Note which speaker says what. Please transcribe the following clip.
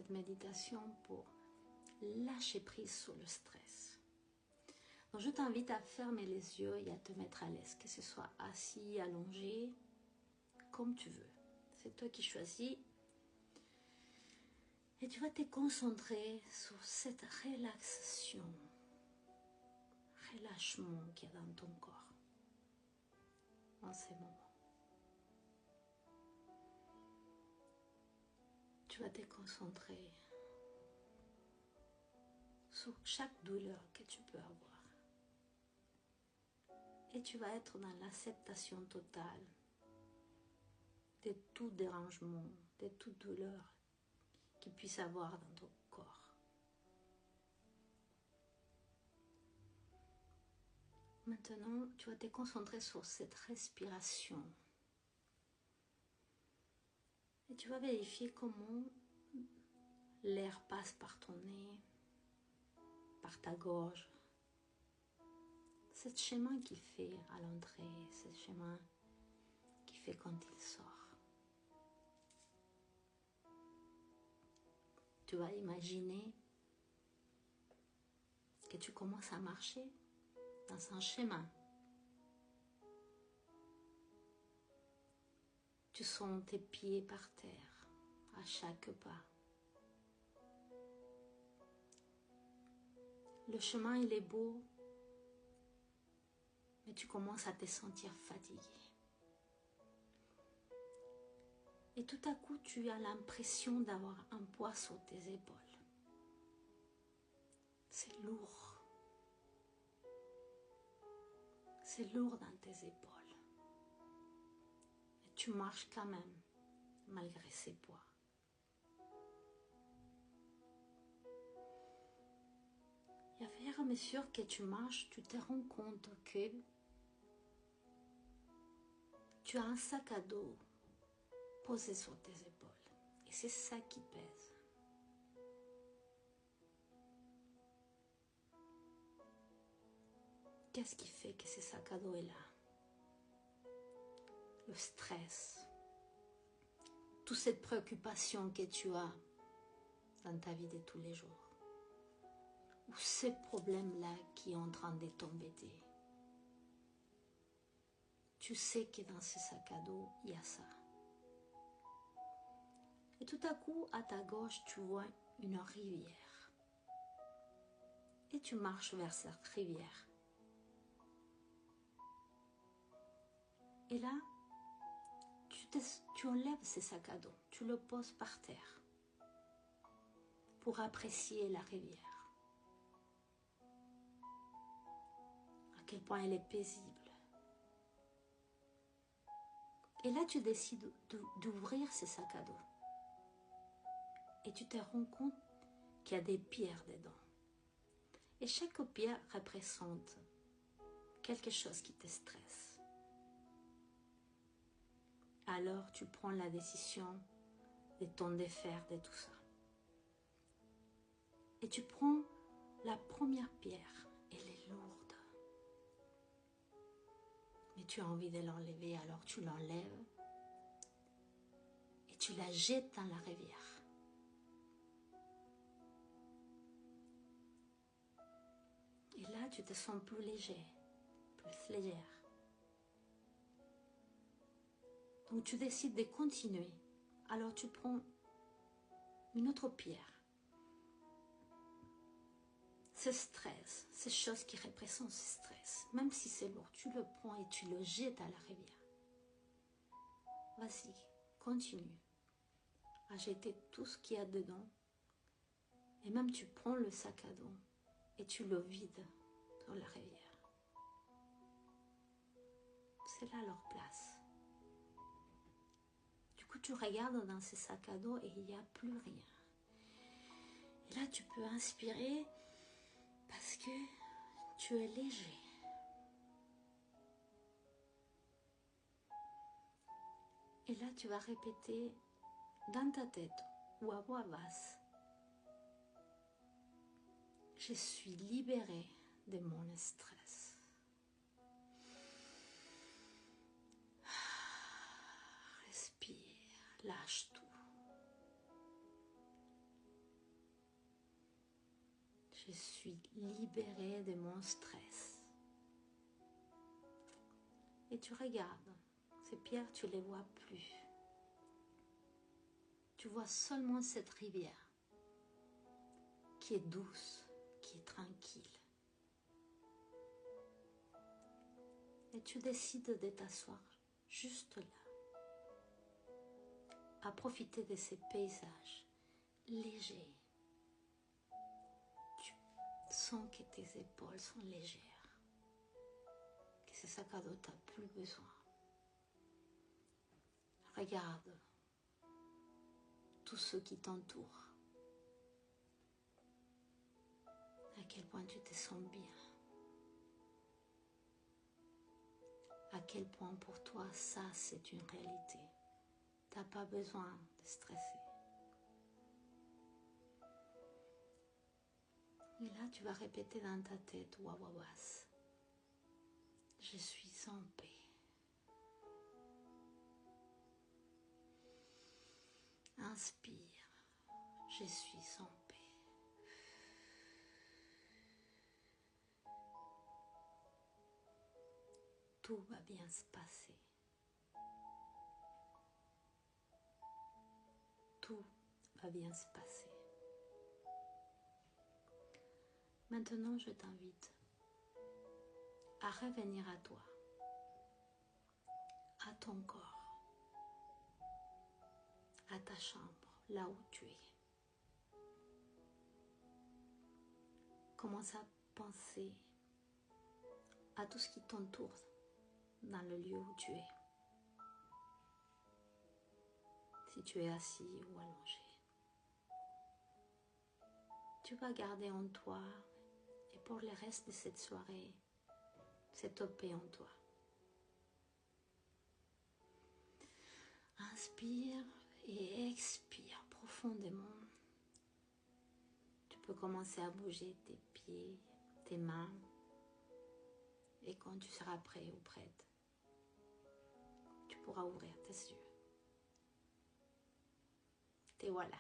Speaker 1: cette méditation pour lâcher prise sur le stress. Donc je t'invite à fermer les yeux et à te mettre à l'aise, que ce soit assis, allongé, comme tu veux. C'est toi qui choisis. Et tu vas te concentrer sur cette relaxation, relâchement qu'il y a dans ton corps en ces moments. Tu vas te concentrer sur chaque douleur que tu peux avoir. Et tu vas être dans l'acceptation totale de tout dérangement, de toute douleur qu'il puisse avoir dans ton corps. Maintenant, tu vas te concentrer sur cette respiration. Et tu vas vérifier comment l'air passe par ton nez, par ta gorge. C'est le chemin qu'il fait à l'entrée, c'est le chemin qu'il fait quand il sort. Tu vas imaginer que tu commences à marcher dans un chemin. Tu sens tes pieds par terre à chaque pas. Le chemin, il est beau, mais tu commences à te sentir fatigué. Et tout à coup, tu as l'impression d'avoir un poids sur tes épaules. C'est lourd. C'est lourd dans tes épaules. Et tu marches quand même, malgré ces poids. Et à fur et à mesure que tu marches, tu te rends compte que tu as un sac à dos posé sur tes épaules. Et c'est ça qui pèse. Qu'est-ce qui fait que ce sac à dos est là? Le stress. Toute cette préoccupation que tu as dans ta vie de tous les jours. Ou ces problèmes-là qui est en train de t'embêter. Tu sais que dans ce sac à dos, il y a ça. Et tout à coup, à ta gauche, tu vois une rivière. Et tu marches vers cette rivière. Et là, tu enlèves ce sac à dos, tu le poses par terre pour apprécier la rivière. À quel point elle est paisible. Et là, tu décides d'ouvrir ce sac à dos. Et tu te rends compte qu'il y a des pierres dedans. Et chaque pierre représente quelque chose qui te stresse. Alors, tu prends la décision de t'en défaire de tout ça. Et tu prends la première pierre. Elle est lourde. Mais tu as envie de l'enlever, alors tu l'enlèves. Et tu la jettes dans la rivière. Et là, tu te sens plus léger, plus légère. Donc, tu décides de continuer. Alors, tu prends une autre pierre. Ce stress, ces choses qui représentent ce stress, même si c'est lourd, tu le prends et tu le jettes à la rivière. Vas-y, continue à jeter tout ce qu'il y a dedans. Et même tu prends le sac à dos et tu le vides dans la rivière. C'est là leur place. Du coup, tu regardes dans ces sacs à dos et il n'y a plus rien. Et là, tu peux inspirer parce que tu es léger. Et là, tu vas répéter dans ta tête ou à voix basse. Je suis libérée de mon stress. Respire, lâche tout. Je suis libérée de mon stress. Et tu regardes, ces pierres, tu ne les vois plus. Tu vois seulement cette rivière qui est douce, qui est tranquille. Et tu décides de t'asseoir juste là, à profiter de ces paysages légers. Tu sens que tes épaules sont légères, que ce sac à dos t'as plus besoin. Regarde tous ceux qui t'entourent. À quel point tu te sens bien. À quel point pour toi ça c'est une réalité. Tu n'as pas besoin de stresser. Et là tu vas répéter dans ta tête Wawawas. Je suis en paix. Inspire. Je suis en paix. Tout va bien se passer. Tout va bien se passer. Maintenant, je t'invite à revenir à toi, à ton corps, à ta chambre, là où tu es. Commence à penser à tout ce qui t'entoure dans le lieu où tu es. Si tu es assis ou allongé. Tu vas garder en toi, et pour le reste de cette soirée, cette paix en toi. Inspire et expire profondément. Tu peux commencer à bouger tes pieds, tes mains. Et quand tu seras prêt ou prête, tu pourras ouvrir tes yeux. Et voilà.